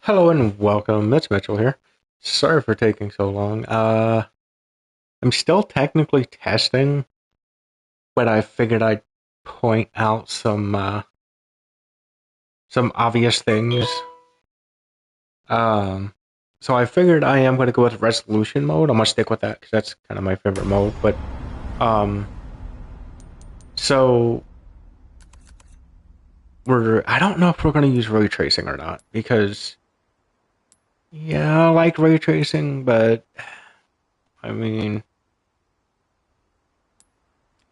Hello and welcome. It's Mitchell here. Sorry for taking so long. I'm still technically testing, but I figured I'd point out some obvious things. Um, so I figured I am going to go with resolution mode. I'm gonna stick with that because that's kind of my favorite mode. But um, so I don't know if we're going to use ray tracing or not because yeah, I like ray tracing, but I mean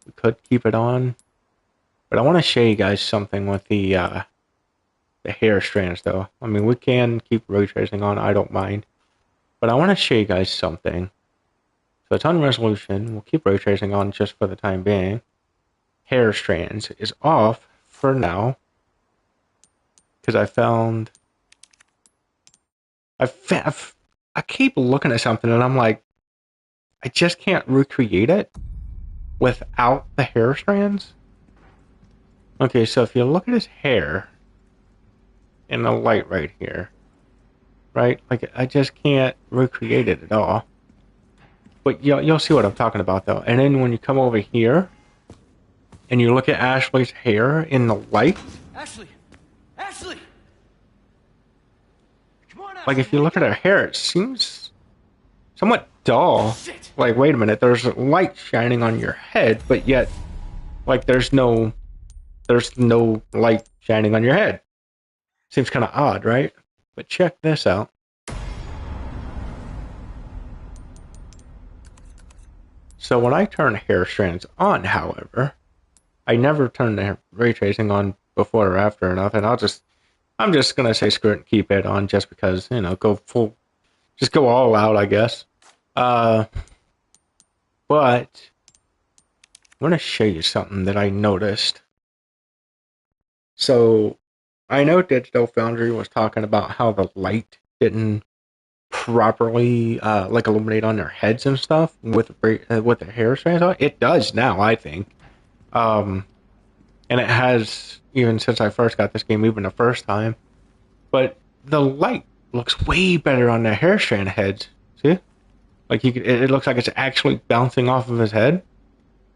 we could keep it on. But I want to show you guys something with the hair strands, though. I mean, we can keep ray tracing on. I don't mind. But I want to show you guys something. So it's on resolution. We'll keep ray tracing on just for the time being. Hair strands is off for now because I keep looking at something and I'm like, I just can't recreate it without the hair strands. Okay, so if you look at his hair in the light right here, right? Like I just can't recreate it at all. But you'll see what I'm talking about though. And then when you come over here and you look at Ashley's hair in the light, Ashley, come on, like Ashley. if you look at her hair, it seems somewhat dull. Shit. Like wait a minute, there's light shining on your head, but yet like there's no light shining on your head. Seems kind of odd, right? But check this out. So when I turn hair strands on, however, I never turn the ray tracing on before or after or nothing. I'm just gonna say screw it and keep it on just because, just go all out, I guess. Uh, but I'm gonna show you something that I noticed. So I know Digital Foundry was talking about how the light didn't properly like illuminate on their heads and stuff with the hair strands on. It does now, I think. Um, and it has even since I first got this game, even the first time. But the light looks way better on the hair strand heads. See, like it looks like it's actually bouncing off of his head,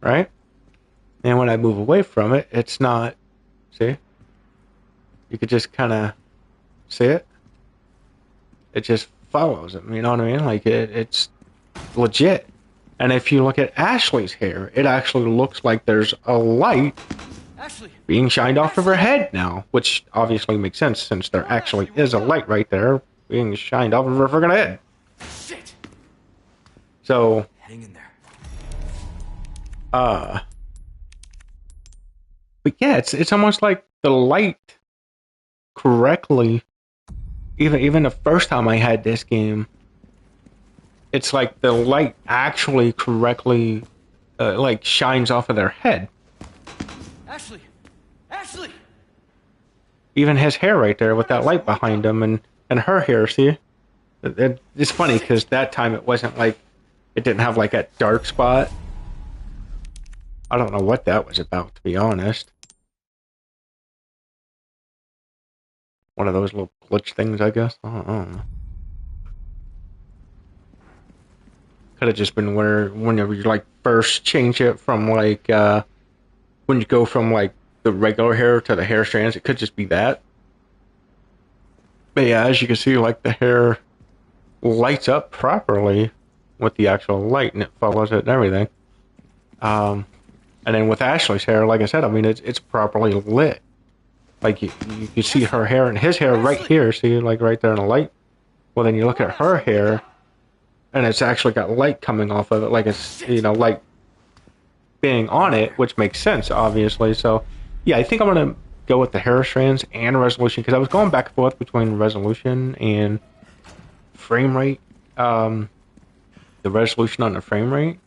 right? And when I move away from it, it's not. See, you could just kind of see it. It just follows him. You know what I mean? Like it's legit. And if you look at Ashley's hair, it actually looks like there's a light Ashley. being shined off of her head now, which obviously makes sense since there actually is a light right there being shined off of her freaking head. Shit. So, Hang in there. but yeah, it's almost like the light correctly. Even the first time I had this game, it's like the light actually correctly like shines off of their head. Ashley. Even his hair right there with that light behind him, and her hair. See, it's funny because that time it wasn't like it didn't have like that dark spot. I don't know what that was about, to be honest. One of those little glitch things, I guess. I don't know. Could have just been whenever you like first change it from like when you go from like the regular hair to the hair strands, it could just be that. But yeah, as you can see, like the hair lights up properly with the actual light, and it follows it and everything. And then with Ashley's hair, like I said, I mean it's properly lit. Like you can see her hair and his hair right here. See, like right there in the light. Well, then you look at her hair, and it's actually got light coming off of it, like it's light being on it, which makes sense, obviously. So, yeah, I think I'm gonna go with the hair strands and resolution because I was going back and forth between resolution and frame rate. The resolution on the frame rate,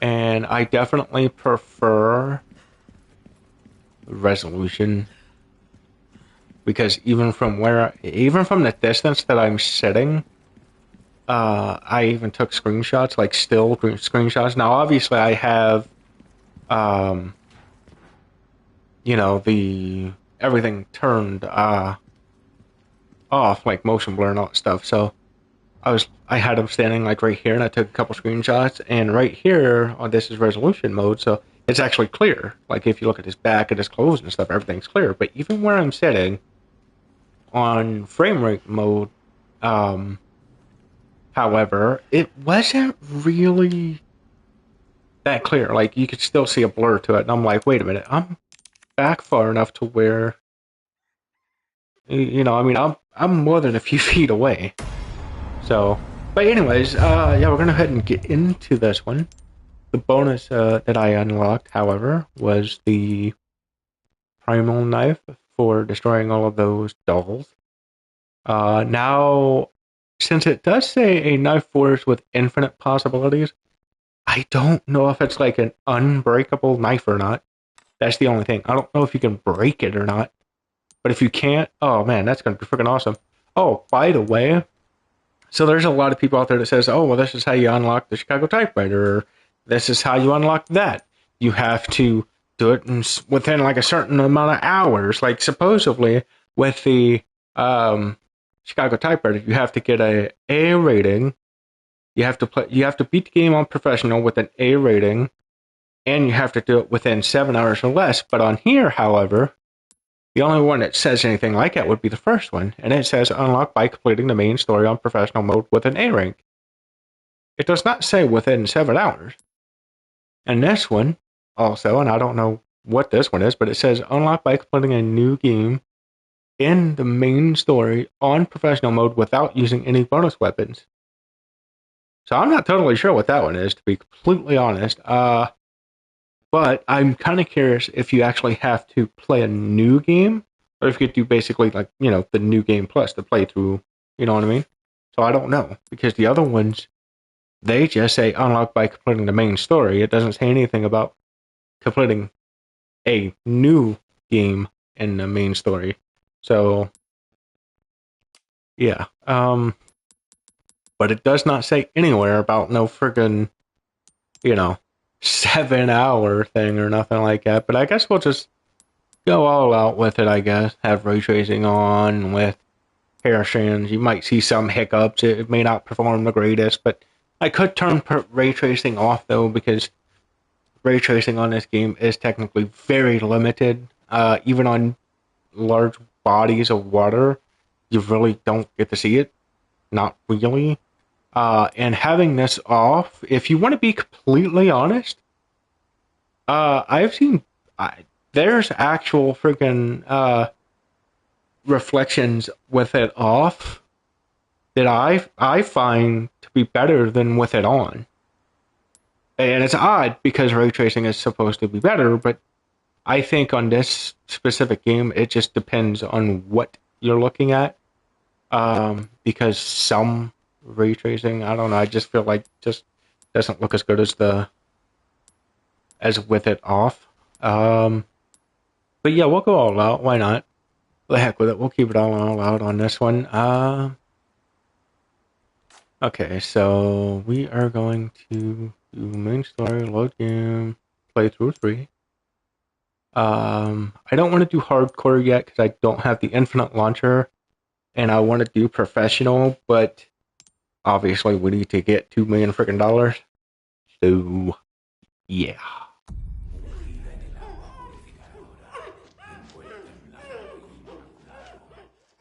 and I definitely prefer resolution because even from the distance that I'm sitting, I even took screenshots, like still screenshots. Now, obviously, I have, the everything turned off, like motion blur and all that stuff. So I had him standing like right here, and I took a couple screenshots. And right here, on this is resolution mode, so it's actually clear. Like if you look at his back and his clothes and stuff, everything's clear. But even where I'm sitting on frame rate mode, um, however, it wasn't really that clear. Like you could still see a blur to it, and I'm like, wait a minute, I'm back far enough to where I mean, I'm more than a few feet away. So, but anyways, yeah, we're gonna go ahead and get into this one. The bonus that I unlocked, however, was the primal knife for destroying all of those dolls. Now, since it does say a knife force with infinite possibilities, I don't know if it's like an unbreakable knife or not. That's the only thing. I don't know if you can break it or not. But if you can't, oh man, that's gonna be freaking awesome. Oh, by the way, so there's a lot of people out there that says, "Oh, well, this is how you unlock the Chicago typewriter. Or, this is how you unlock that. You have to do it within like a certain amount of hours." Like supposedly with the um, Chicago typewriter, you have to get A rating. You have to play. You have to beat the game on professional with an A rating, and you have to do it within 7 hours or less. But on here, however, the only one that says anything like that would be the first one, and it says unlock by completing the main story on professional mode with an A rank. It does not say within 7 hours. And this one also, and I don't know what this one is, but it says unlock by completing a new game in the main story on professional mode without using any bonus weapons. So I'm not totally sure what that one is, to be completely honest. But I'm kind of curious if you actually have to play a new game, or if you could do basically like the new game plus the playthrough. You know what I mean? So I don't know because the other ones they just say unlock by completing the main story. It doesn't say anything about completing a new game in the main story. So yeah, but it does not say anywhere about no friggin' you know 7 hour thing or nothing like that. But I guess we'll just go all out with it. I guess have ray tracing on with hair strands. You might see some hiccups. It may not perform the greatest, but I could turn ray tracing off though because ray tracing on this game is technically very limited. Even on large bodies of water, you really don't get to see it. Not really. And having this off, if you want to be completely honest, I've seen there's actual freaking reflections with it off that I find to be better than with it on. And it's odd because ray tracing is supposed to be better, but I think on this specific game, it just depends on what you're looking at. Because some ray tracing, I don't know, I just feel like just doesn't look as good as as with it off. Um, but yeah, we'll go all out. Why not? The heck with it. We'll keep it all out on this one. Okay, so we are going to do main story, load game, playthrough 3. I don't want to do hardcore yet because I don't have the infinite launcher, and I want to do professional, but obviously we need to get $2 million freaking dollars. So yeah.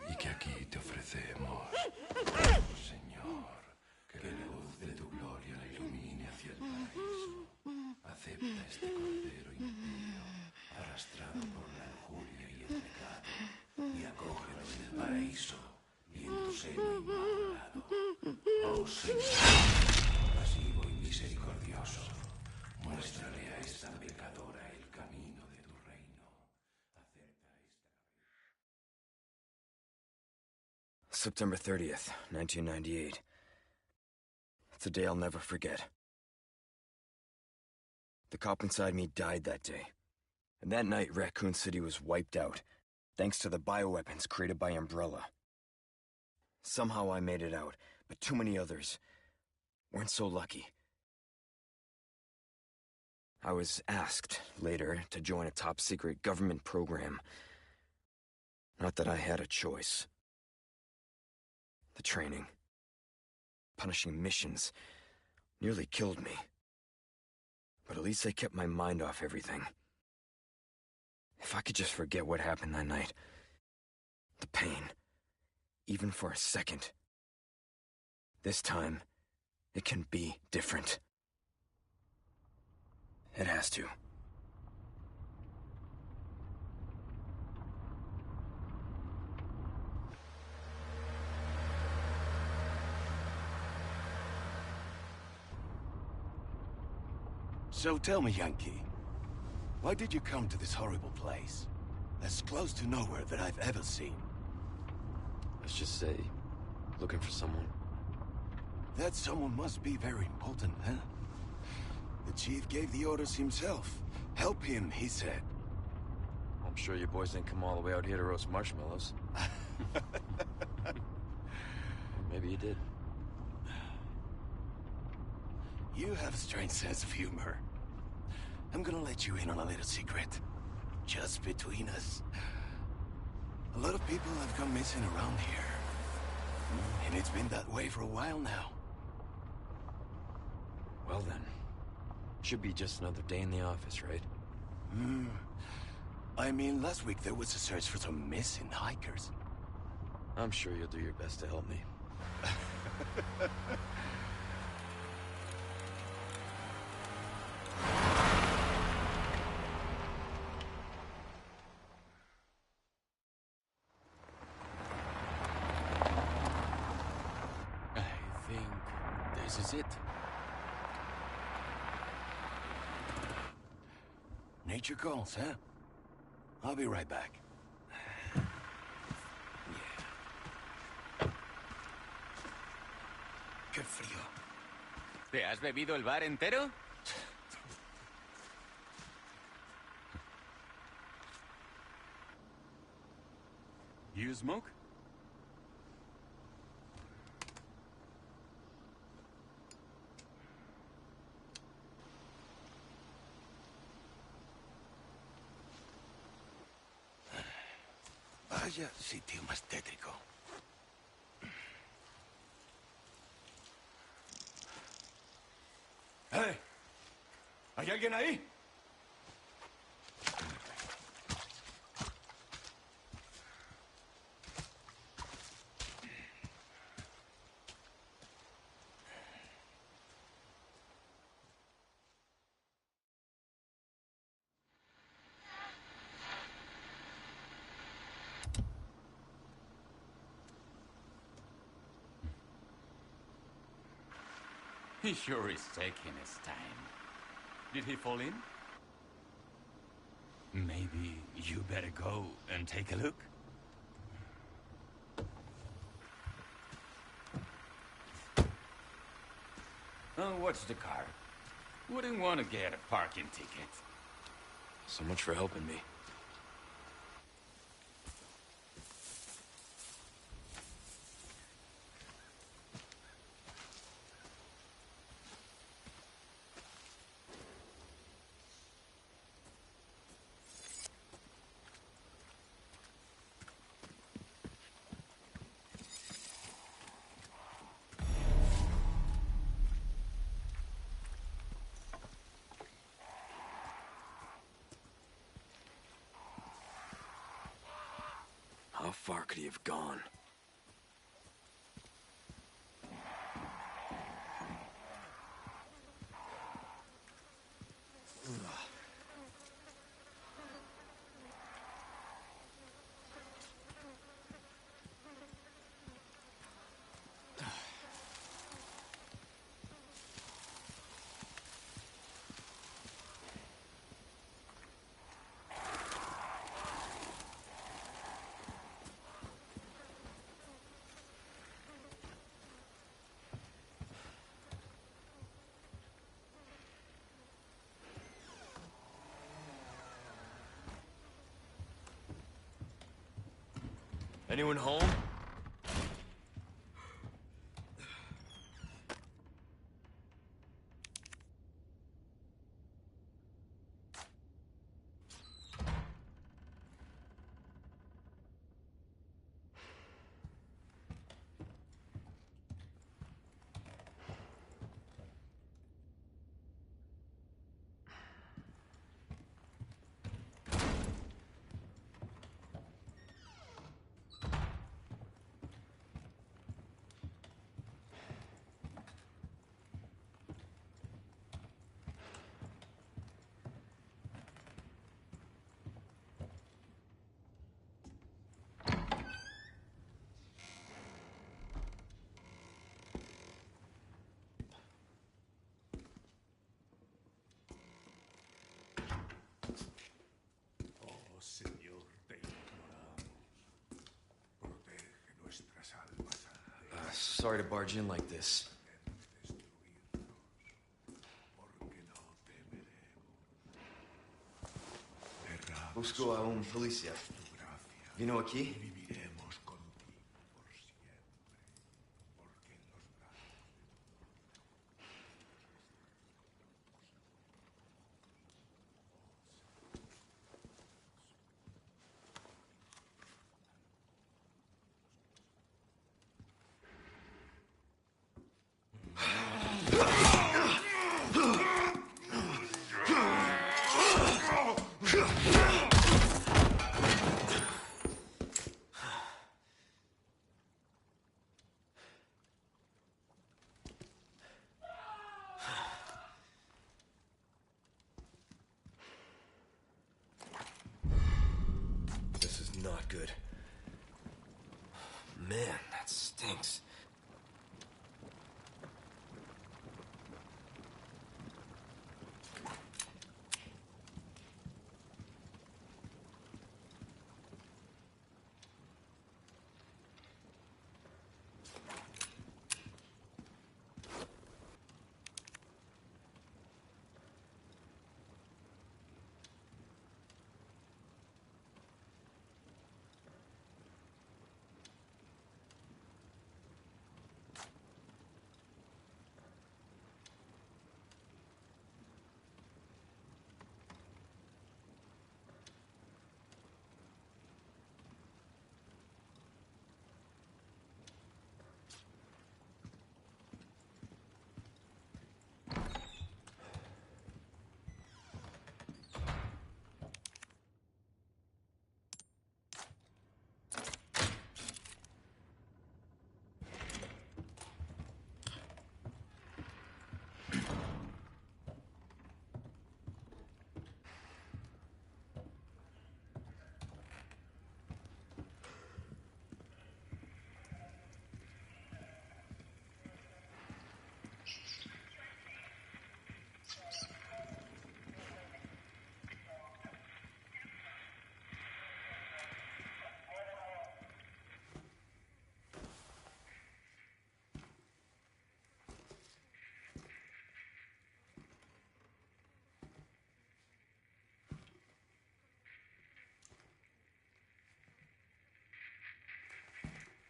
Y que aquí te ofrecemos, Señor, que la luz de tu gloria la ilumine hacia el paraíso. Acepta este cordero impío, arrastrado por la lujuria y el pecado, y acógelo en el paraíso y en tu seno inmaculado. Oh Señor, compasivo y misericordioso, muéstrale a esta pecadora el camino de tu reino. September 30th, 1998. It's a day I'll never forget. The cop inside me died that day. And that night, Raccoon City was wiped out, thanks to the bioweapons created by Umbrella. Somehow I made it out, but too many others weren't so lucky. I was asked, later, to join a top-secret government program. Not that I had a choice. The training, punishing missions, nearly killed me. But at least I kept my mind off everything. If I could just forget what happened that night, the pain, even for a second. This time, it can be different. It has to. So tell me, Yankee, why did you come to this horrible place? As close to nowhere that I've ever seen. Let's just say, looking for someone. That someone must be very important, huh? The chief gave the orders himself. Help him, he said. I'm sure you boys didn't come all the way out here to roast marshmallows. Maybe you did. You have a strange sense of humor. I'm gonna let you in on a little secret. Just between us. A lot of people have gone missing around here. And it's been that way for a while now. Well then, should be just another day in the office, right? I mean, last week there was a search for some missing hikers. I'm sure you'll do your best to help me. I think this is it. Nature calls, huh? I'll be right back. Qué frío. ¿Te has bebido el bar entero? You smoke? Vaya sitio más tétrico. ¡Hey! ¿Hay alguien ahí? He sure is taking his time. Did he fall in? Maybe you better go and take a look. Oh, what's the car? Wouldn't want to get a parking ticket. So much for helping me. How far could he have gone? Anyone home? Sorry to barge in like this. Busco a un policía. Vino aquí? This is not good. Man, that stinks.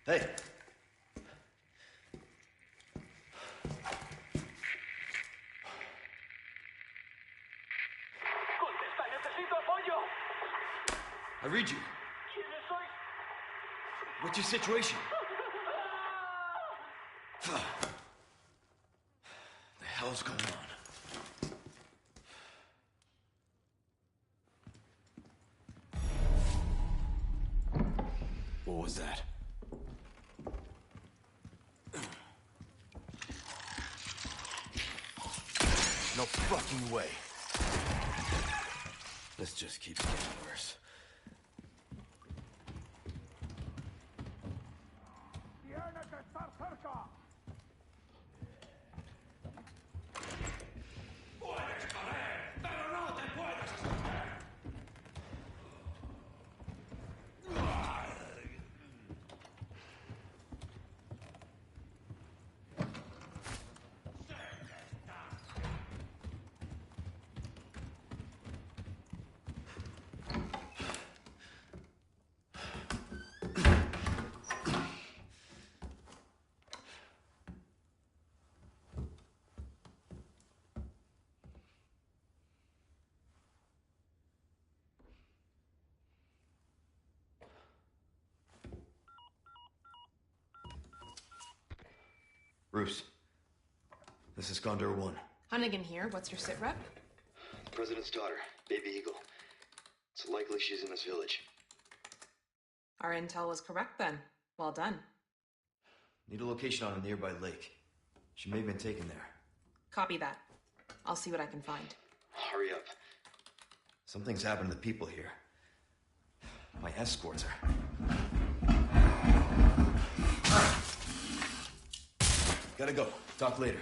Hey! ¡Contesta! ¡Necesito apoyo! I read you. ¿Quiénes sois? What's your situation? The hell's going on? What was that? No fucking way. This just keeps getting worse. Bruce, this is Condor 1. Hunnigan here. What's your sit rep? The President's daughter, Baby Eagle. It's likely she's in this village. Our intel was correct then. Well done. Need a location on a nearby lake. She may have been taken there. Copy that. I'll see what I can find. Hurry up. Something's happened to the people here. My escorts are... Gotta go. Talk later.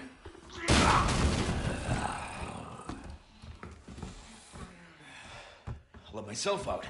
I'll let myself out.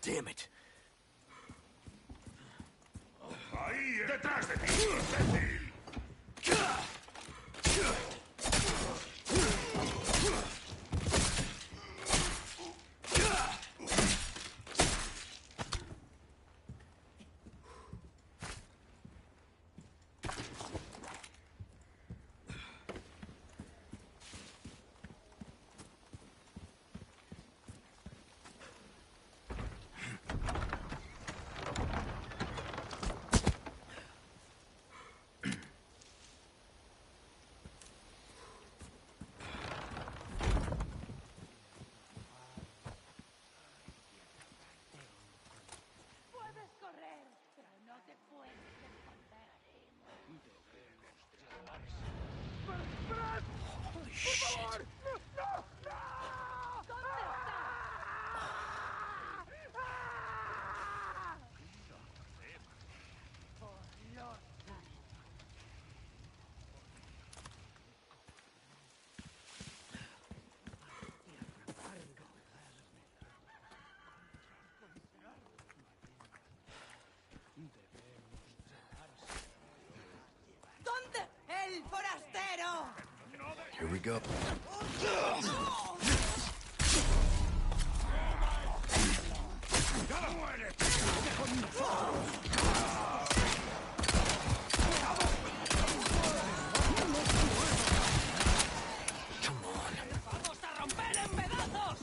Damn it! ¡Ahí, detrás de ti, imbécil! Puedes correr, pero no te puedes esconder. Holy shit! ¿Dónde está? ¿Dónde? ¡El forastero! Here we go. Come on. ¡Vamos a romper en pedazos!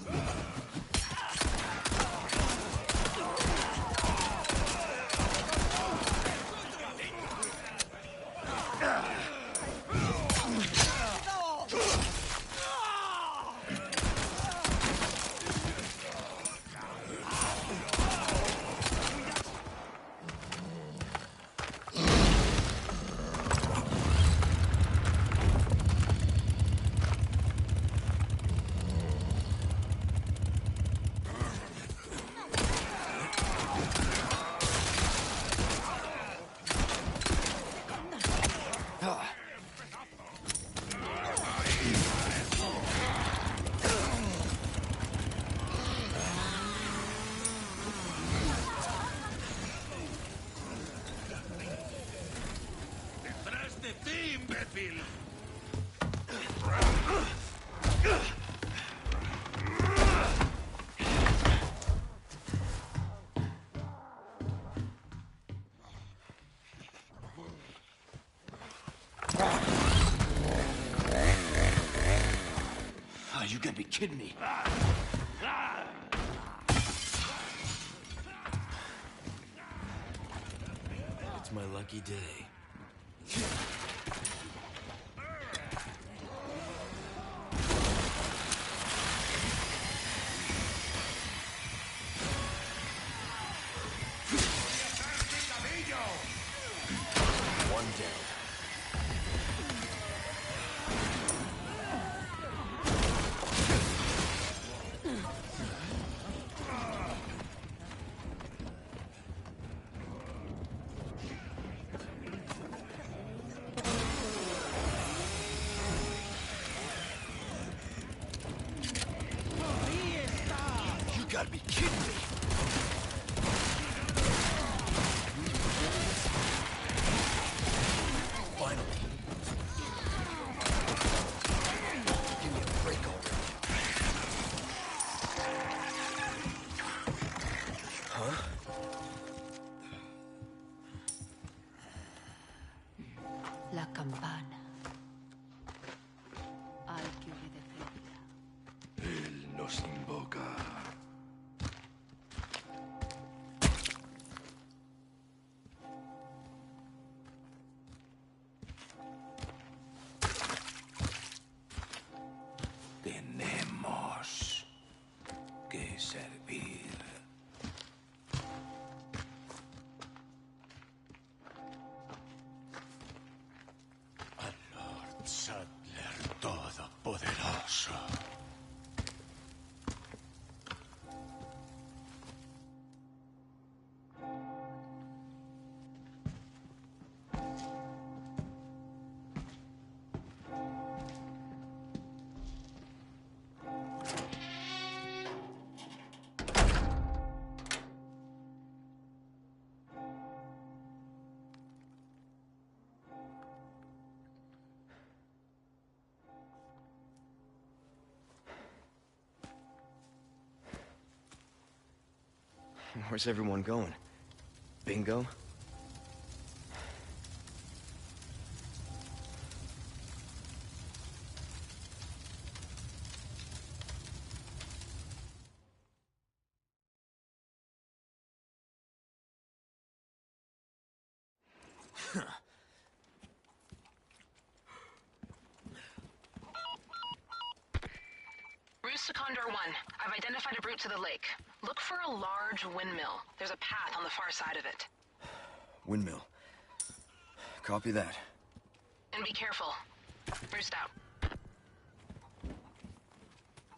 ¡Detrás de ti, imbécil! Oh, you gotta be kidding me. It's my lucky day. One down. You gotta be kidding me! Finally. Give me a break already. Huh? La campana. Hay que obedecerla. Él nos invoca. Tenemos que servir. Where's everyone going? Bingo? Roost to Condor 1. I've identified a route to the lake. Look for a large windmill. There's a path on the far side of it. Windmill. Copy that. And be careful. Roost out.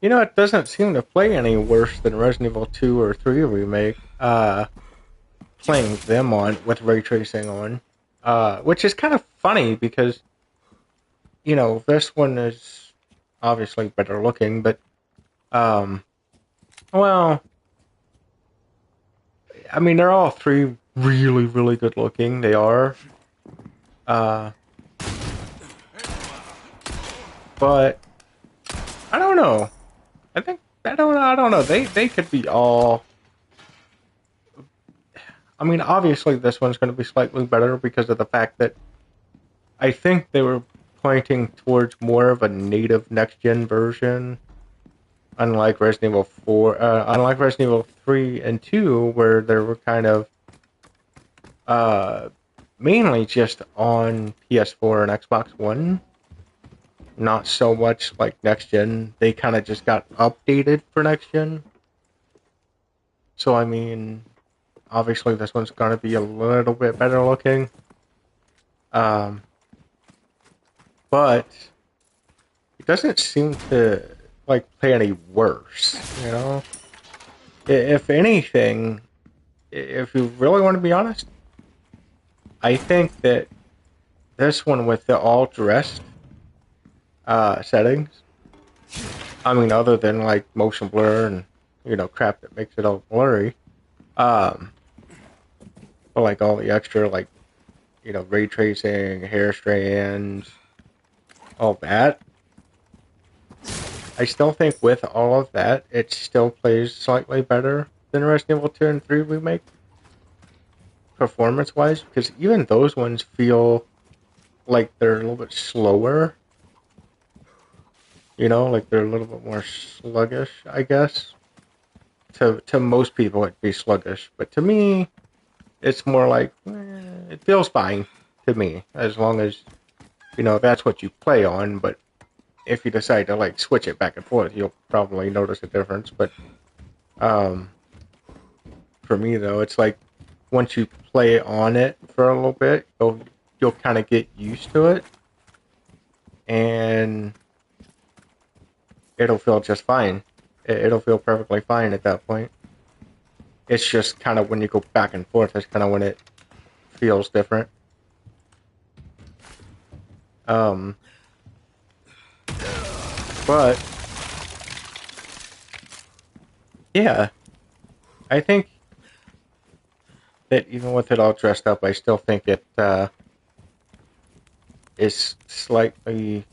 You know, it doesn't seem to play any worse than Resident Evil 2 or 3 Remake. Playing them on with ray tracing on. Which is kind of funny because, you know, this one is obviously better looking, but, well, I mean, they're all three really, really good looking. They are. But I don't know. I don't know. They could be all. I mean, obviously this one's going to be slightly better because of the fact that I think they were pointing towards more of a native next-gen version, unlike Resident Evil 4, unlike Resident Evil 3 and 2, where they were kind of mainly just on PS4 and Xbox One. Not so much like next-gen. They kind of just got updated for next-gen. So, I mean, obviously this one's going to be a little bit better looking. But it doesn't seem to like play any worse, you know? If anything, if you really want to be honest, I think that this one with the all dressed settings, I mean, other than like motion blur and, you know, crap that makes it all blurry, but like all the extra, like, you know, ray tracing, hair strands, all that, I still think with all of that, it still plays slightly better than Resident Evil 2 and 3 Remake, performance-wise, because even those ones feel like they're a little bit slower. You know, like they're a little bit more sluggish, I guess. To most people, it'd be sluggish, but to me, it's more like, it feels fine to me, as long as, you know, that's what you play on, but if you decide to, like, switch it back and forth, you'll probably notice a difference, but, for me, though, it's like, once you play on it for a little bit, you'll kind of get used to it, and it'll feel just fine. It'll feel perfectly fine at that point. It's just kind of when you go back and forth, that's kind of when it feels different. But yeah, I think that even with it all dressed up, I still think it is slightly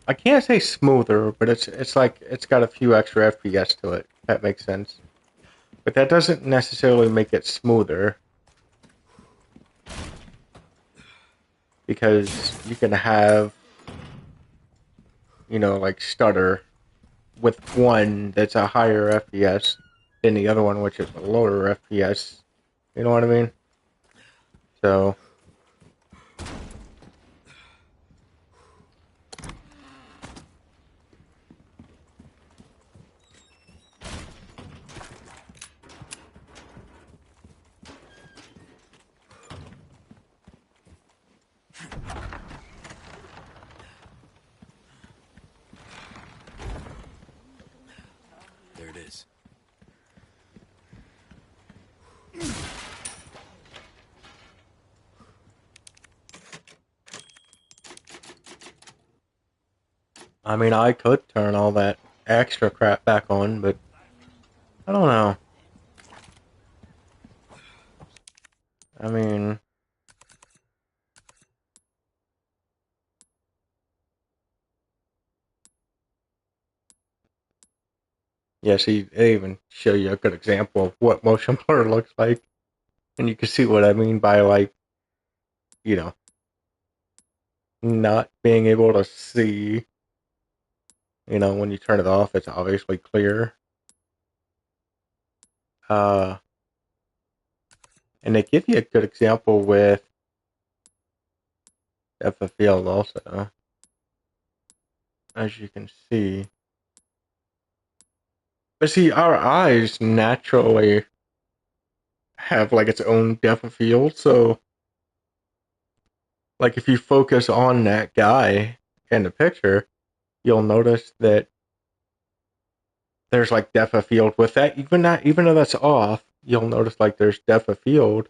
I can't say smoother, but it's like it's got a few extra FPS to it. If that makes sense. But that doesn't necessarily make it smoother, because you can have, you know, like stutter with one that's a higher FPS than the other one, which is a lower FPS. You know what I mean? So There it is. I mean, I could turn all that extra crap back on, but I don't know. I mean, Yeah, see, they even show you a good example of what motion blur looks like, and you can see what I mean by like, you know, not being able to see. You know, when you turn it off, it's obviously clear. Uh, and they give you a good example with depth of field also, as you can see. But see, our eyes naturally have like its own depth of field, so like if you focus on that guy in the picture, you'll notice that there's like depth of field with that. Even though that's off, you'll notice like there's depth of field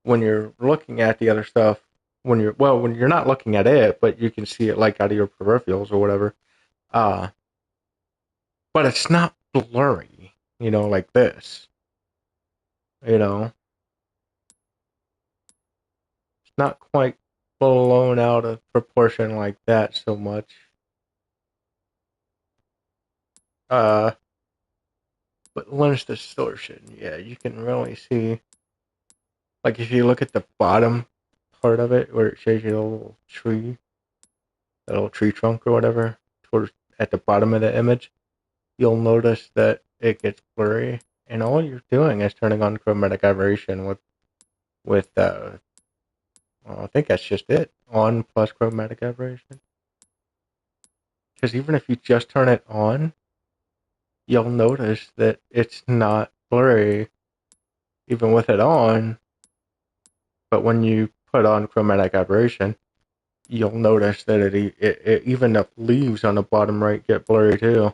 when you're looking at the other stuff. When you're not looking at it, but you can see it like out of your peripherals or whatever. Uh, but it's not blurry, you know, like this. You know, it's not quite blown out of proportion like that so much. Uh, but lens distortion, yeah, you can really see. Like if you look at the bottom part of it, where it shows you the little tree trunk or whatever, towards at the bottom of the image, you'll notice that it gets blurry, and all you're doing is turning on chromatic aberration with well, I think that's just it, on plus chromatic aberration. Because even if you just turn it on, you'll notice that it's not blurry even with it on. But when you put on chromatic aberration, you'll notice that it even the leaves on the bottom right get blurry too.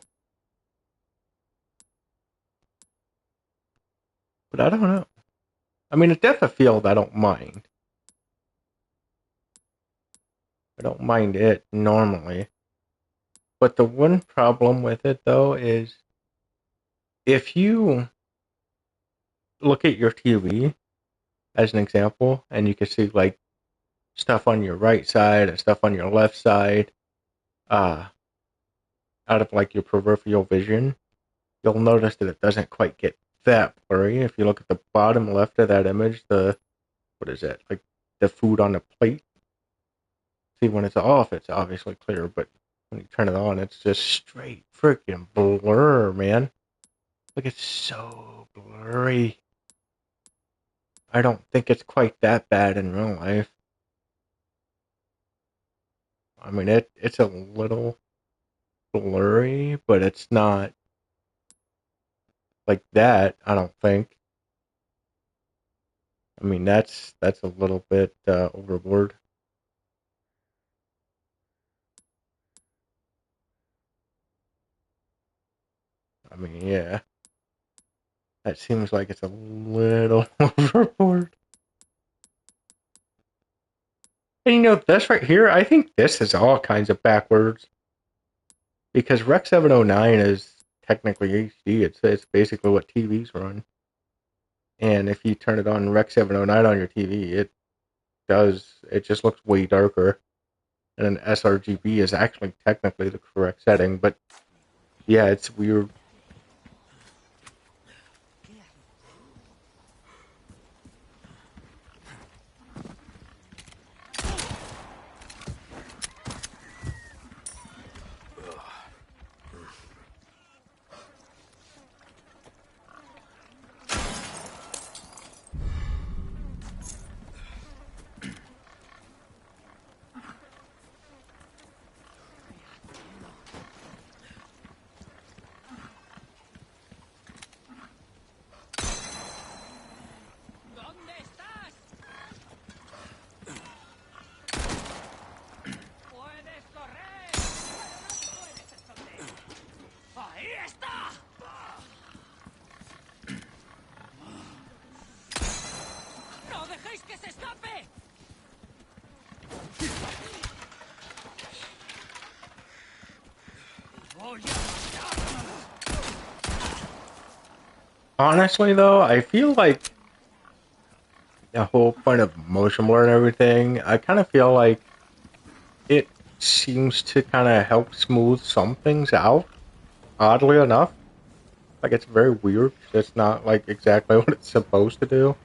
But I don't know. I mean, the depth of field, I don't mind. I don't mind it normally. But the one problem with it, though, is if you look at your TV as an example, and you can see like stuff on your right side and stuff on your left side, uh, out of like your peripheral vision, you'll notice that it doesn't quite get that blurry. If you look at the bottom left of that image, what is that? Like the food on the plate. See, when it's off, it's obviously clear, but when you turn it on, it's just straight freaking blur, man. Like it's so blurry. I don't think it's quite that bad in real life. I mean, it's a little blurry, but it's not like that. I don't think. I mean, that's a little bit overboard. I mean, yeah, that seems like it's a little overboard. And you know, this right here, I think this is all kinds of backwards because Rec 709 is technically HD. It's basically what TVs run. And if you turn it on Rec 709 on your TV, it just looks way darker. And an sRGB is actually technically the correct setting, but yeah, it's weird. ¿Dónde estás? Puedes correr, pero no puedes esconder. ¡Ahí está! ¡No dejéis que se escape! Voy a matar. Honestly, though, I feel like the whole point of motion blur and everything, I kind of feel like it seems to kind of help smooth some things out. oddly enough. Like, it's very weird. It's not, like, exactly what it's supposed to do.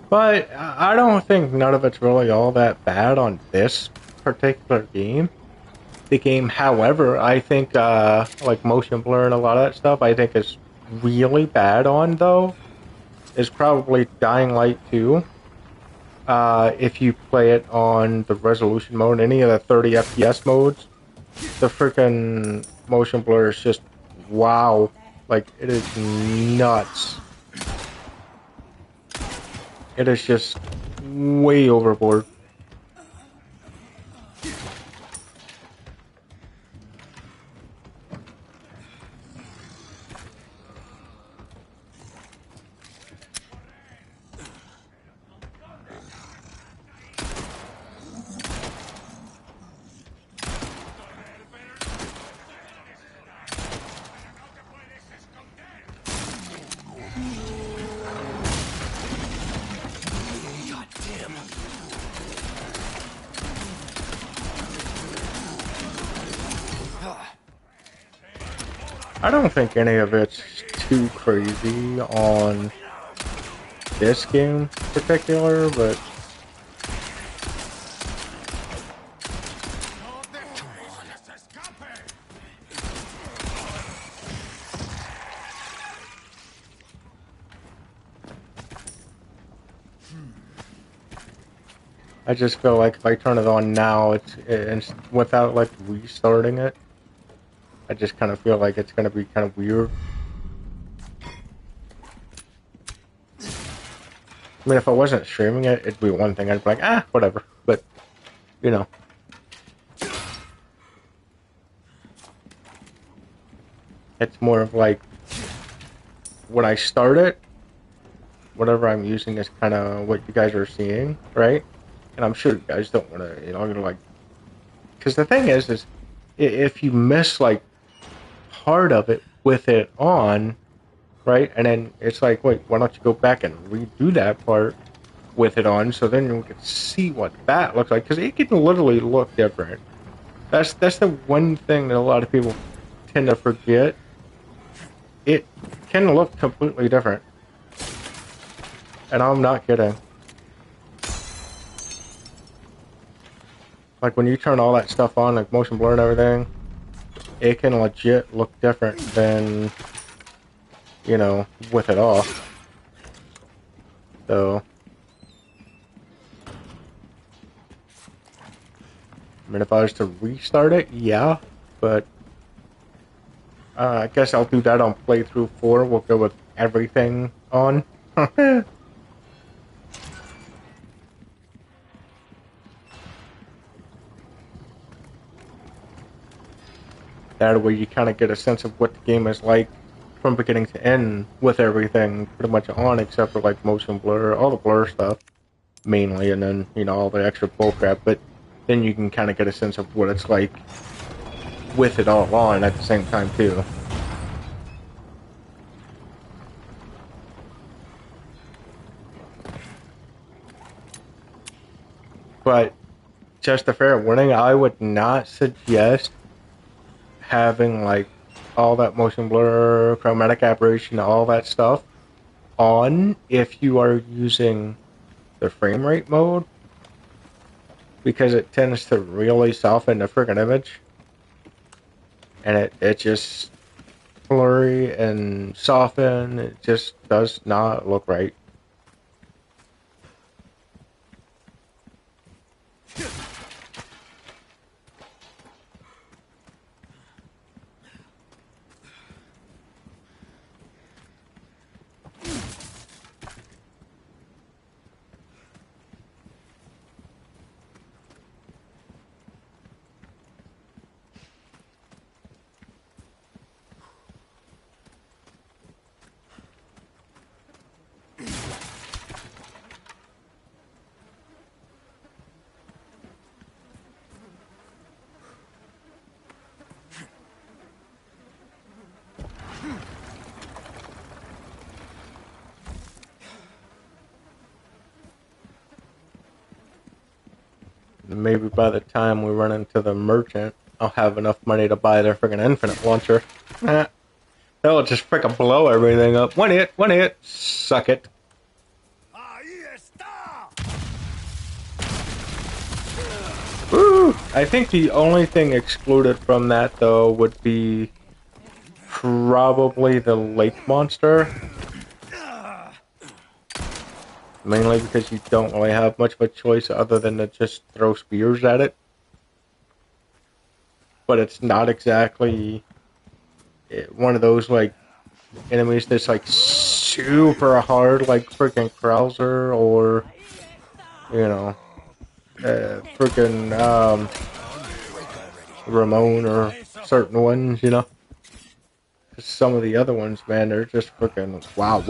But I don't think none of it's really all that bad on this particular game. The game, however, I think like motion blur and a lot of that stuff, I think is really bad on though. Is probably Dying Light 2. If you play it on the resolution mode, any of the 30 FPS modes, the freaking motion blur is just wow. Like, it is nuts. It is just way overboard. I don't think any of it's too crazy on this game in particular, but I just feel like if I turn it on now, it's without like restarting it. I just kind of feel like it's gonna be kind of weird. I mean, if I wasn't streaming it, it'd be one thing. I'd be like, whatever. But you know, it's more of like when I start it, whatever I'm using is kind of what you guys are seeing, right? And I'm sure you guys don't want to, like, because the thing is if you miss like part of it with it on, right? And then it's like, wait, why don't you go back and redo that part with it on, so then you can see what that looks like, because it can literally look different. That's the one thing that a lot of people tend to forget. It can look completely different, and I'm not kidding. Like when you turn all that stuff on, like motion blur and everything, it can legit look different than, with it off. So, I mean, if I was to restart it, yeah, but I guess I'll do that on playthrough 4. We'll go with everything on. That way you kind of get a sense of what the game is like from beginning to end with everything pretty much on, except for like motion blur, all the blur stuff mainly, and then, all the extra bullcrap. But then you can kind of get a sense of what it's like with it all on at the same time too. But just a fair warning, I would not suggest having like all that motion blur, chromatic aberration, all that stuff on if you are using the frame rate mode, because it tends to really soften the friggin' image, and it just blurry and soften. It just does not look right. And maybe by the time we run into the merchant, I'll have enough money to buy their freaking infinite launcher. That'll just freaking blow everything up. One hit. Suck it. Woo! I think the only thing excluded from that, though, would be probably the lake monster. Mainly because you don't really have much of a choice other than to just throw spears at it. But it's not exactly one of those, like, enemies that's, like, super hard, like freaking Krauser or, you know, freaking, Ramon or certain ones, you know. Some of the other ones, man, they're just freaking wow.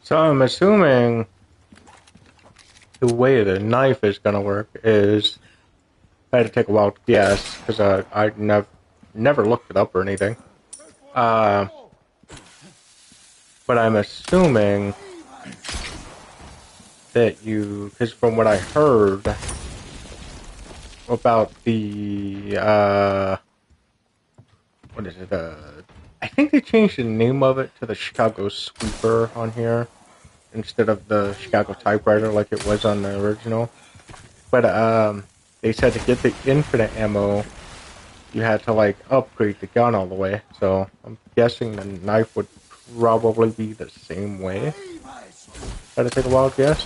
So I'm assuming the way the knife is gonna work is I had to take a wild guess because I never looked it up or anything. But I'm assuming that because from what I heard about the what is it? I think they changed the name of it to the Chicago Sweeper on here instead of the Chicago Typewriter like it was on the original. But they said to get the infinite ammo, you had to like upgrade the gun all the way. So I'm guessing the knife would probably be the same way. Try to take a wild guess.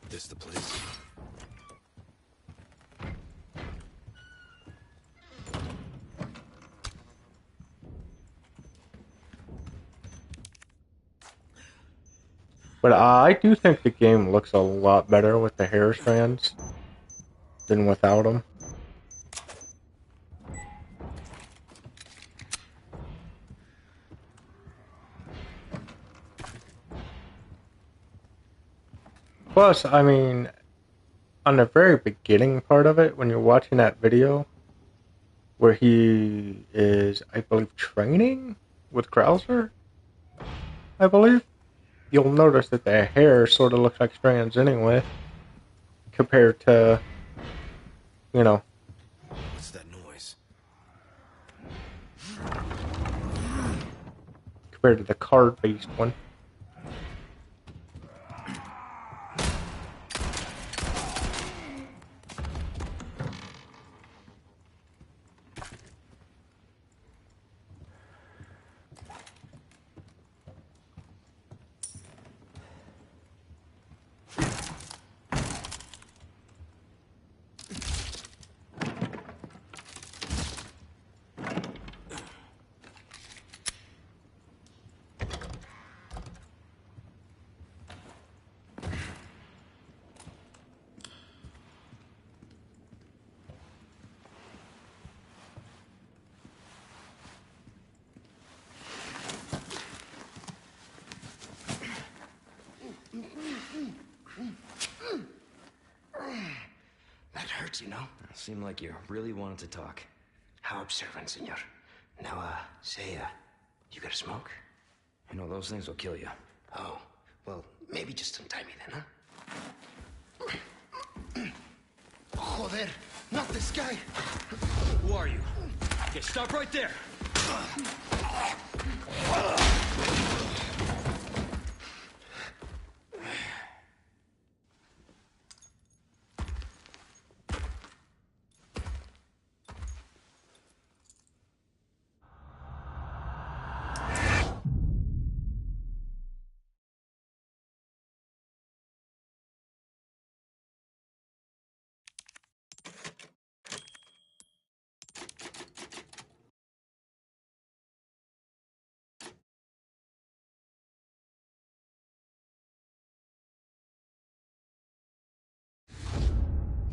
This the place? But I do think the game looks a lot better with the hair strands than without them. Plus, I mean, on the very beginning part of it, when you're watching that video where he is, I believe, training with Krauser, I believe, you'll notice that the hair sort of looks like strands anyway, compared to, you know, What's that noise? compared to the card-based one. That hurts, you know? Seemed like you really wanted to talk. How observant, senor. Now, say, you got a smoke? You know, those things will kill you. Oh, well, maybe just untie me then, huh? Joder, not this guy! Who are you? Okay, stop right there!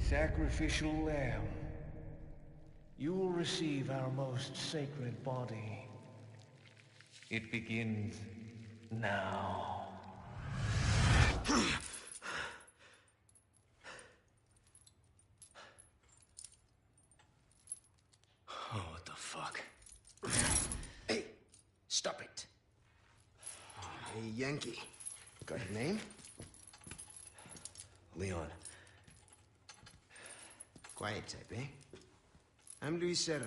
Sacrificial lamb, you will receive our most sacred body. It begins now. Oh, what the fuck? Hey, stop it. Hey, Yankee. Got your name? Leon. Quiet type, eh? I'm Luis Serra.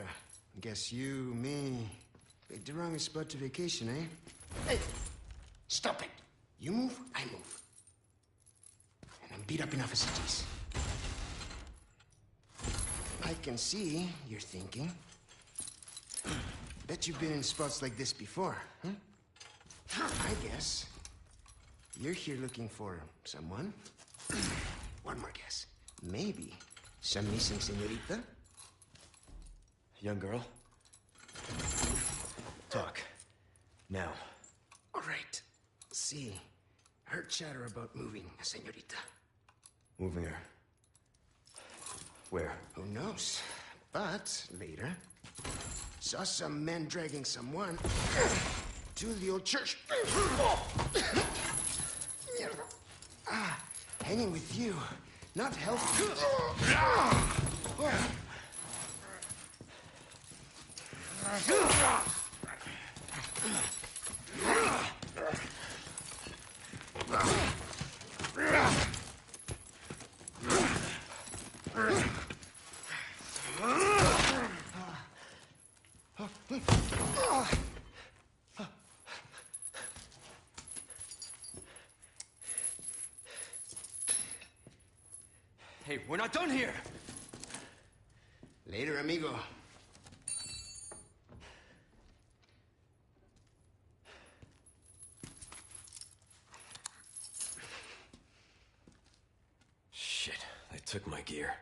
Guess you, me, picked the wrong spot to vacation, eh? Hey, stop it. You move, I move. And I'm beat up enough as it is. I can see you're thinking. Bet you've been in spots like this before, huh? I guess you're here looking for someone. One more guess. Maybe some missing señorita? Young girl? Talk. Now. All right. See, heard chatter about moving a señorita. Moving her. Where? Who knows? But later, saw some men dragging someone to the old church. Hanging with you, not helpful. Hey, we're not done here! Later, amigo. Shit, they took my gear.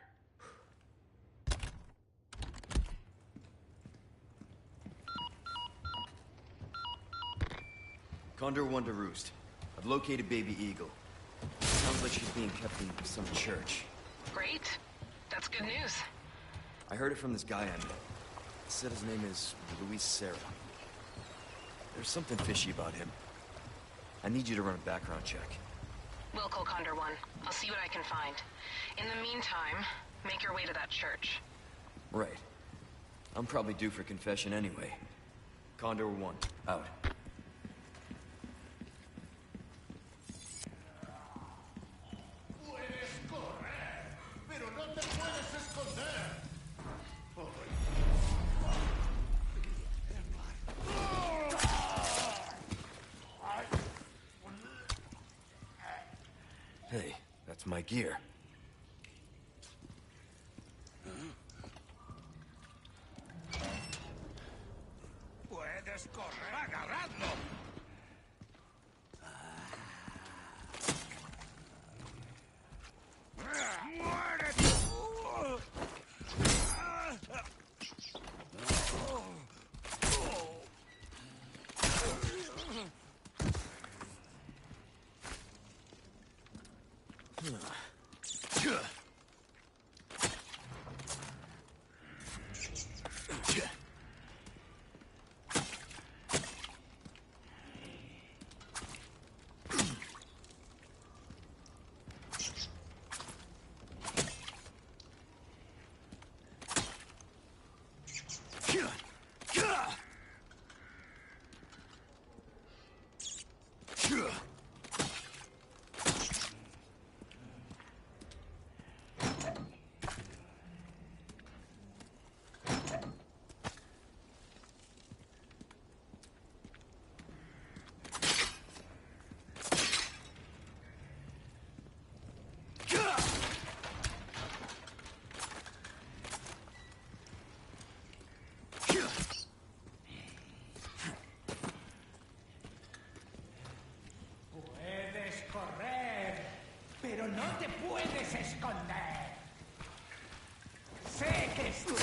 Condor 1 to Roost. I've I've located Baby Eagle. Sounds like she's being kept in some church. Great. That's good news. I heard it from this guy I met. He said his name is Luis Serra. There's something fishy about him. I need you to run a background check. Will call Condor 1. I'll see what I can find. In the meantime, make your way to that church. Right. I'm probably due for confession anyway. Condor 1, out. Hey, that's my gear. Puedes correr, agarradlo. Puedes correr, pero no te puedes esconder. Sé que estoy...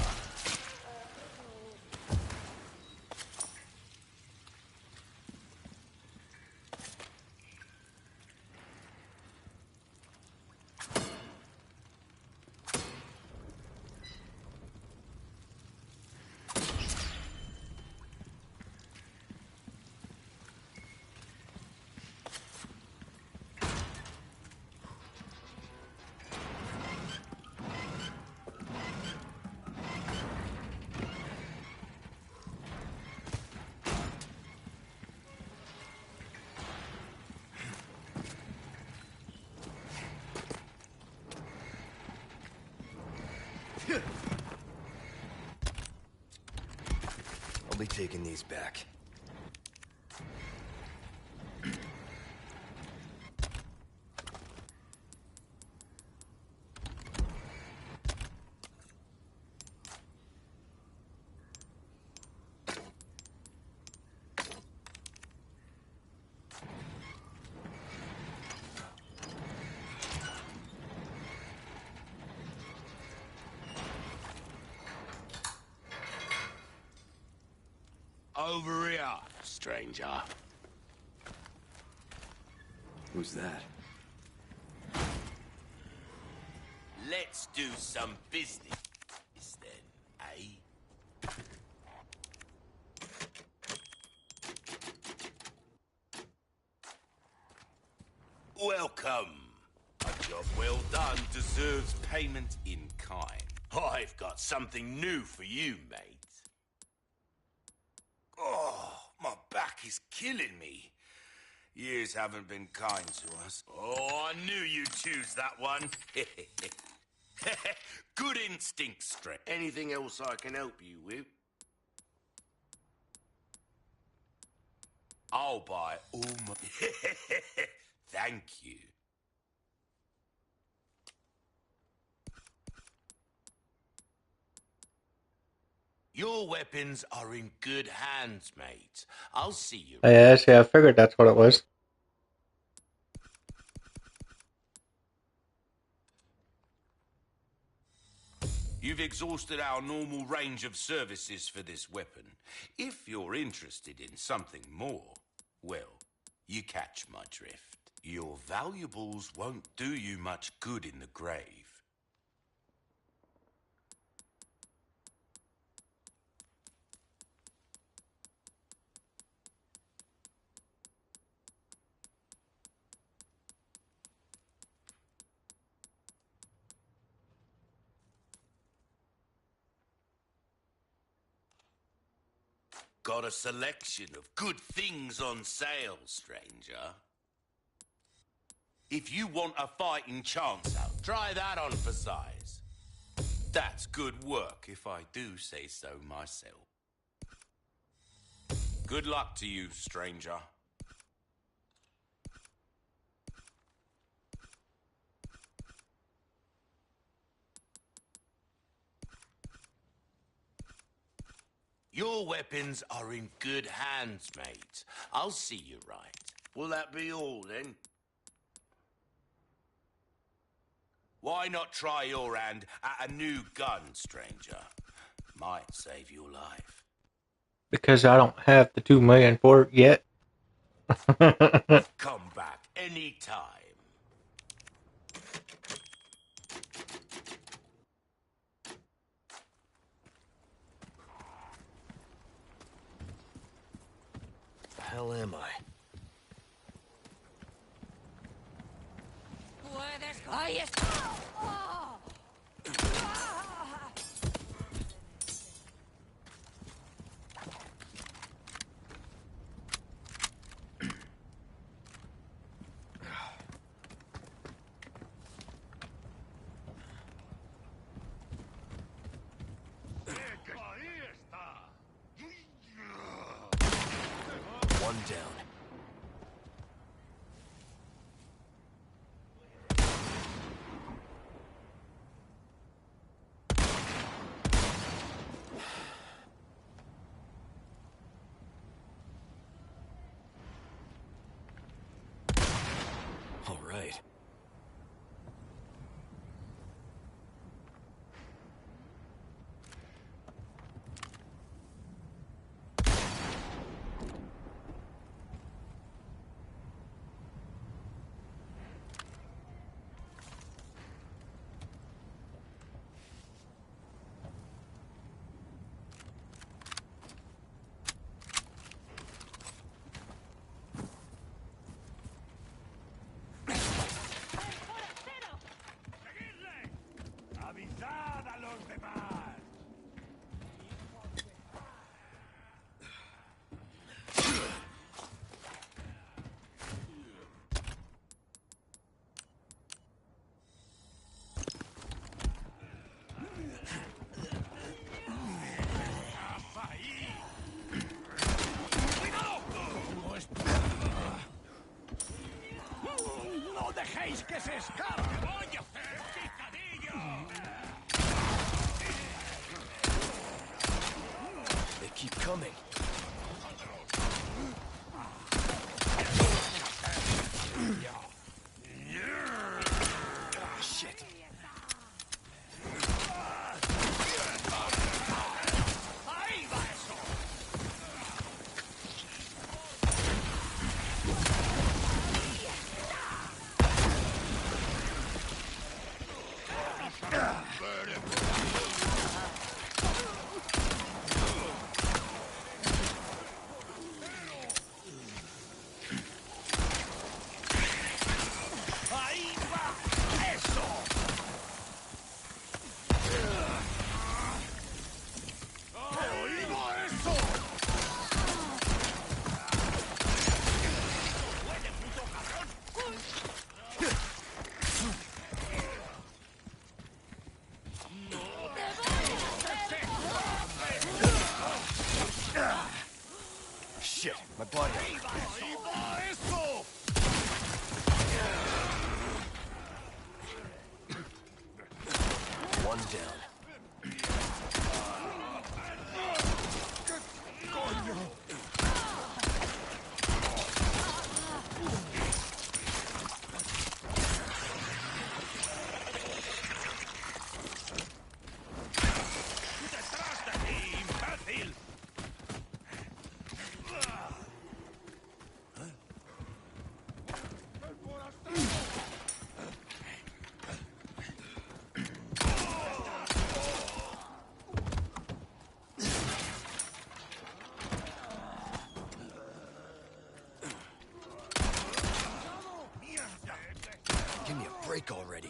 I'll be taking these back. Over here, stranger. Who's that? Let's do some business then, eh? Welcome. A job well done deserves payment in kind. I've got something new for you, mate. Oh, my back is killing me. Years haven't been kind to us. Oh, I knew you'd choose that one. Good instinct, Stray. Anything else I can help you with? I'll buy all my... Thank you. Your weapons are in good hands, mate. I'll see you. Yeah, see, I figured that's what it was. You've exhausted our normal range of services for this weapon. If you're interested in something more, well, You catch my drift. Your valuables won't do you much good in the grave. Got a selection of good things on sale, stranger. If you want a fighting chance out, try that on for size. That's good work, if I do say so myself. Good luck to you, stranger. Your weapons are in good hands, mate. I'll see you right. Will that be all, then? Why not try your hand at a new gun, stranger? Might save your life. Because I don't have the 2 million for it yet. Come back anytime. The hell am I? ¡Ahí está! ¡Oh! One down. All right. ¡Avisad a los demás! ¡No dejéis que se escape! ¡Voy a hacer picadillo! They keep coming. Ah, shit. ¡Ahí va eso! ¡Ahí va eso! ¡He oído eso! ¡Huele, puto cabrón! Shit, my body. ¡Ahí va eso! One down. ¡Detrás de ti, imbécil! break already.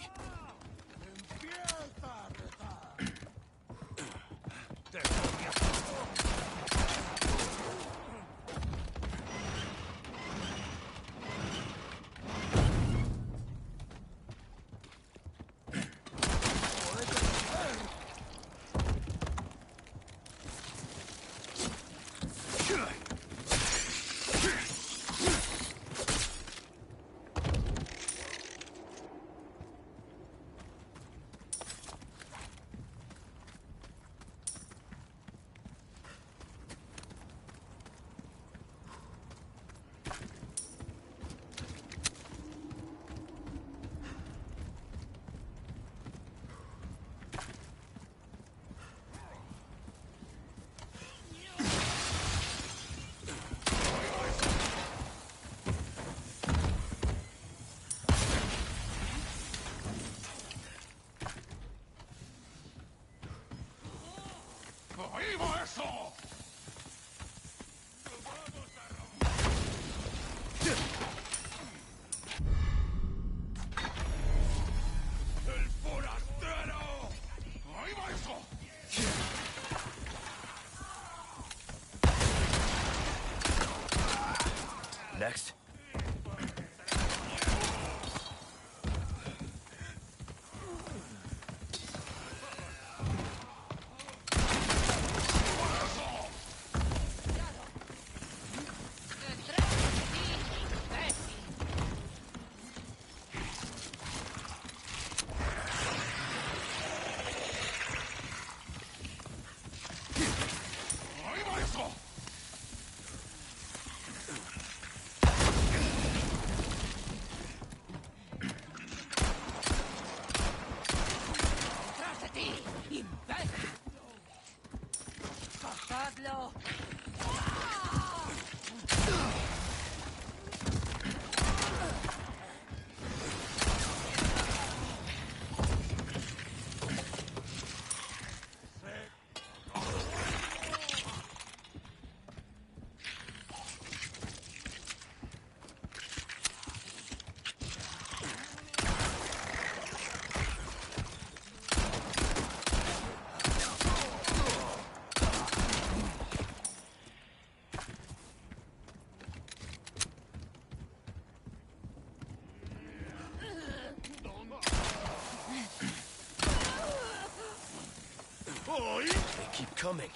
Next. ¡Cortadlo! They keep coming.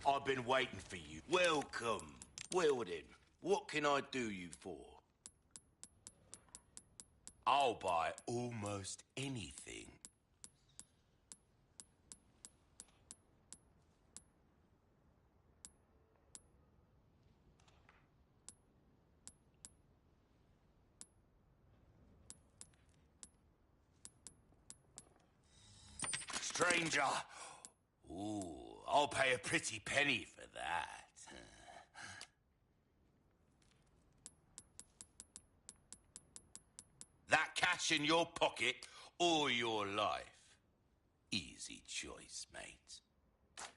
I've been waiting for you. Welcome. Well then, what can I do you for? I'll buy almost anything. Stranger. Ooh, I'll pay a pretty penny for that. That cash in your pocket or your life? Easy choice, mate.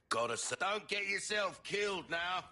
Gotta say, don't get yourself killed now.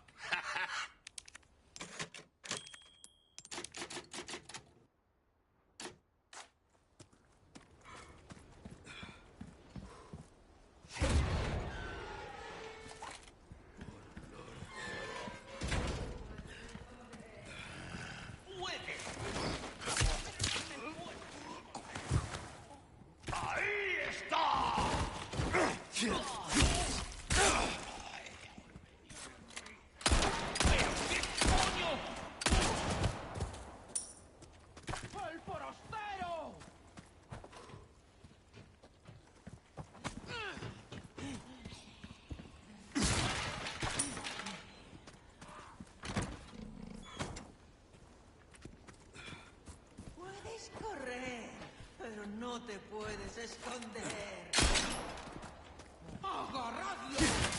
pero no te puedes esconder. ¡Agarradlo!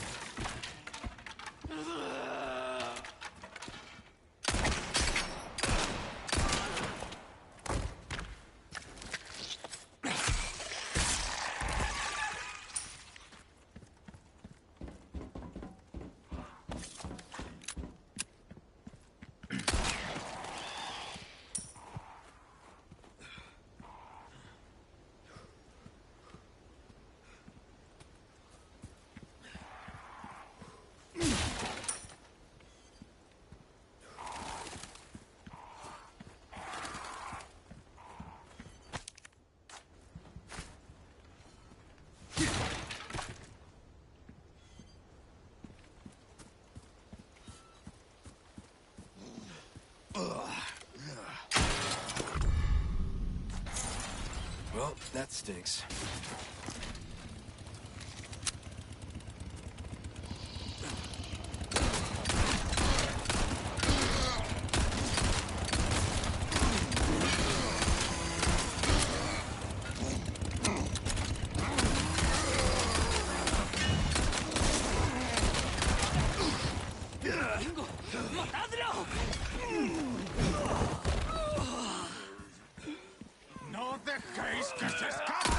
Well, that stinks. ¡Matadlo! ¡No dejéis que se escape!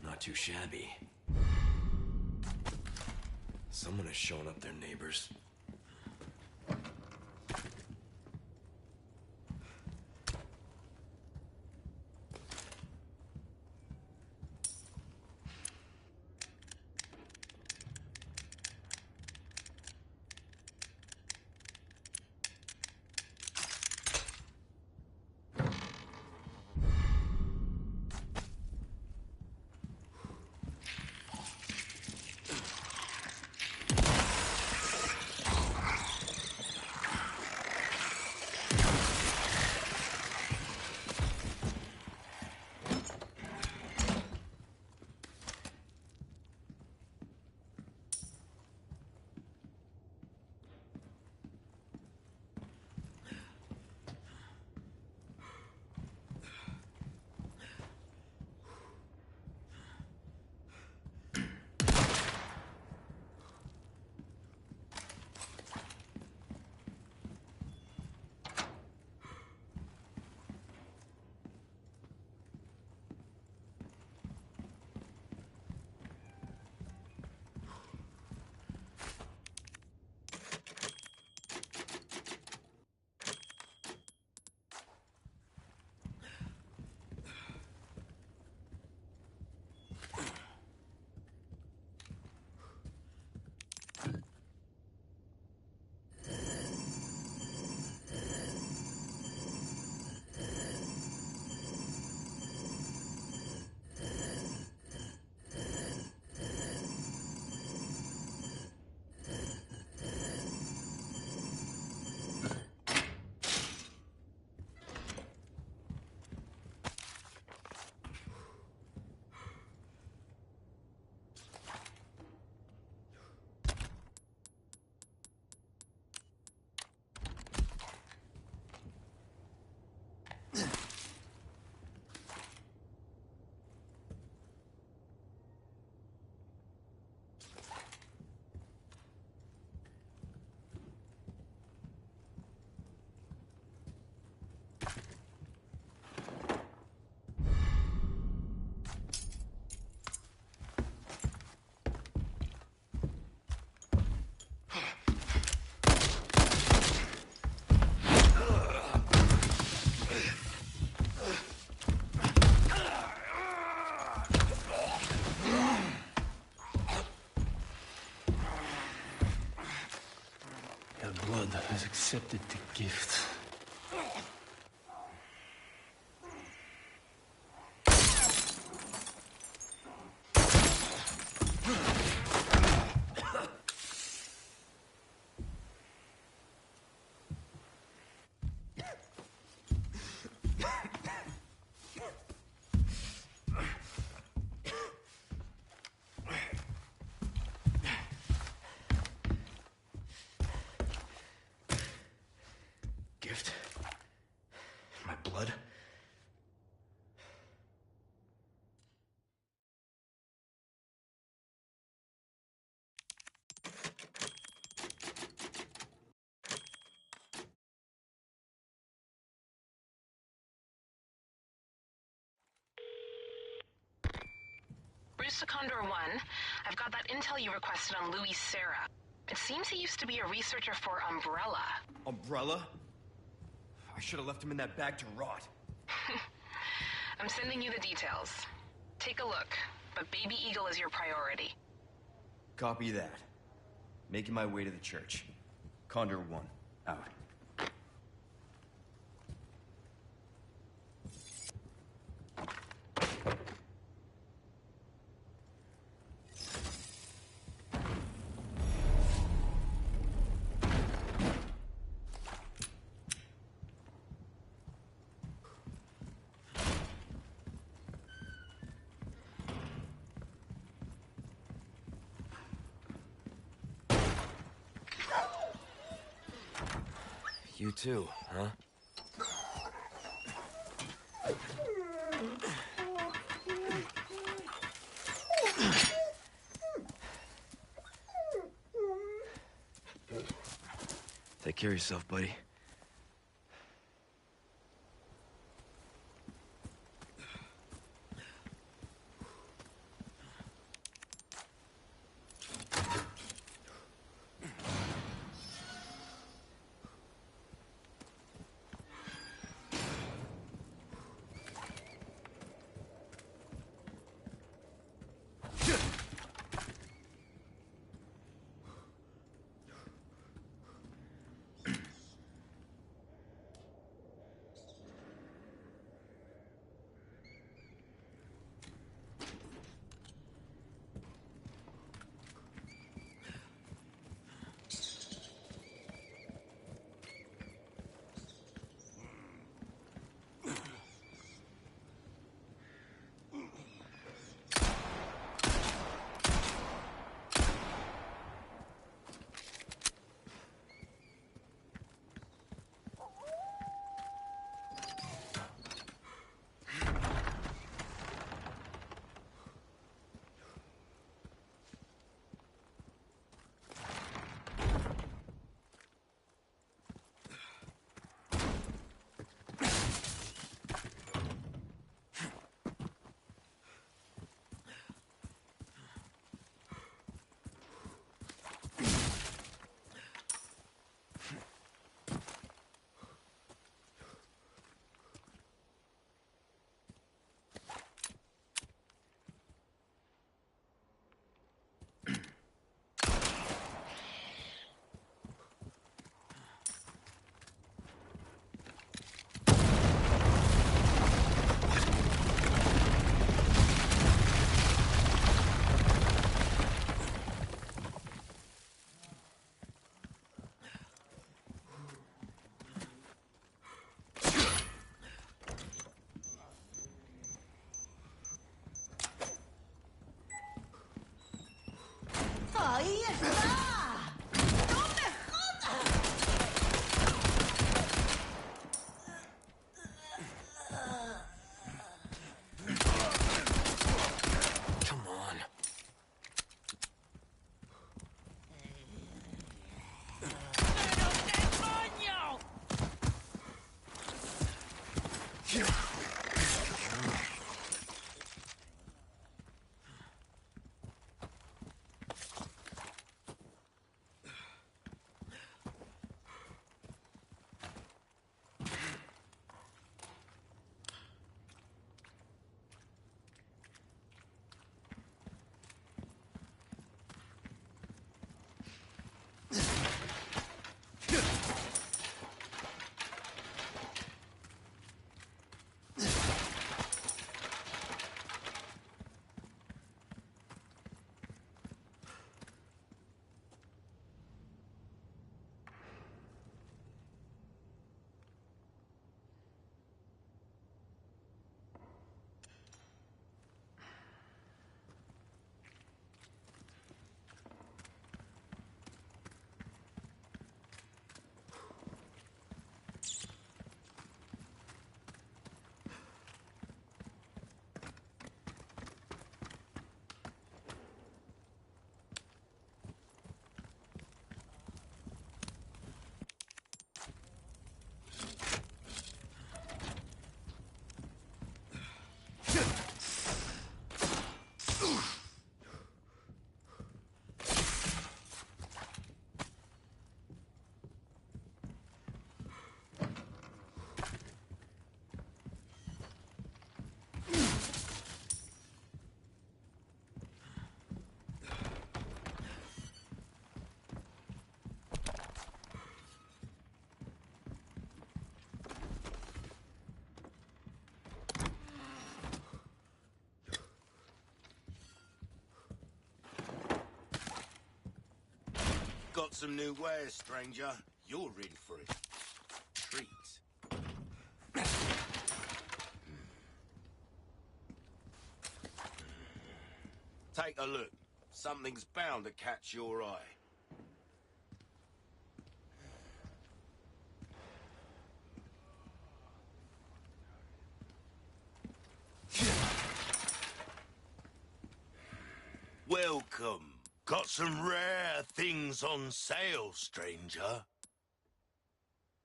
Not too shabby. Someone has shown up their neighbors. blood has accepted the gift. Gift? My blood? Bruce Condor 1, I've got that intel you requested on Louis Serra. It seems he used to be a researcher for Umbrella. Umbrella? I should have left him in that bag to rot. I'm sending you the details. Take a look, but Baby Eagle is your priority. Copy that. Making my way to the church. Condor 1, out. You too, huh? Take care of yourself, buddy. got some new wares, stranger. You're in for it. Treat. Take a look. Something's bound to catch your eye. Welcome. Got some rare things on sale, stranger.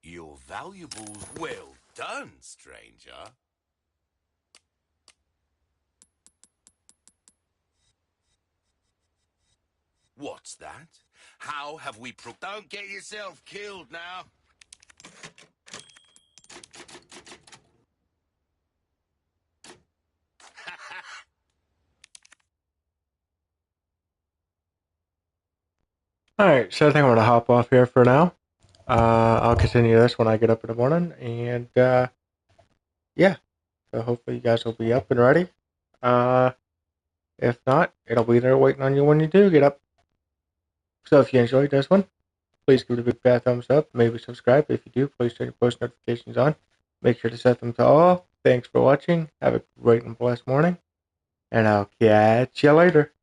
Your valuables. Well done, stranger. What's that? How have we Don't get yourself killed now. Alright, so I think I'm gonna hop off here for now. I'll continue this when I get up in the morning, and yeah, so hopefully you guys will be up and ready. If not, it'll be there waiting on you when you do get up. So if you enjoyed this one, please give it a big fat thumbs up. Maybe subscribe. If you do, please turn your post notifications on. Make sure to set them to all. Thanks for watching. Have a great and blessed morning, and I'll catch you later.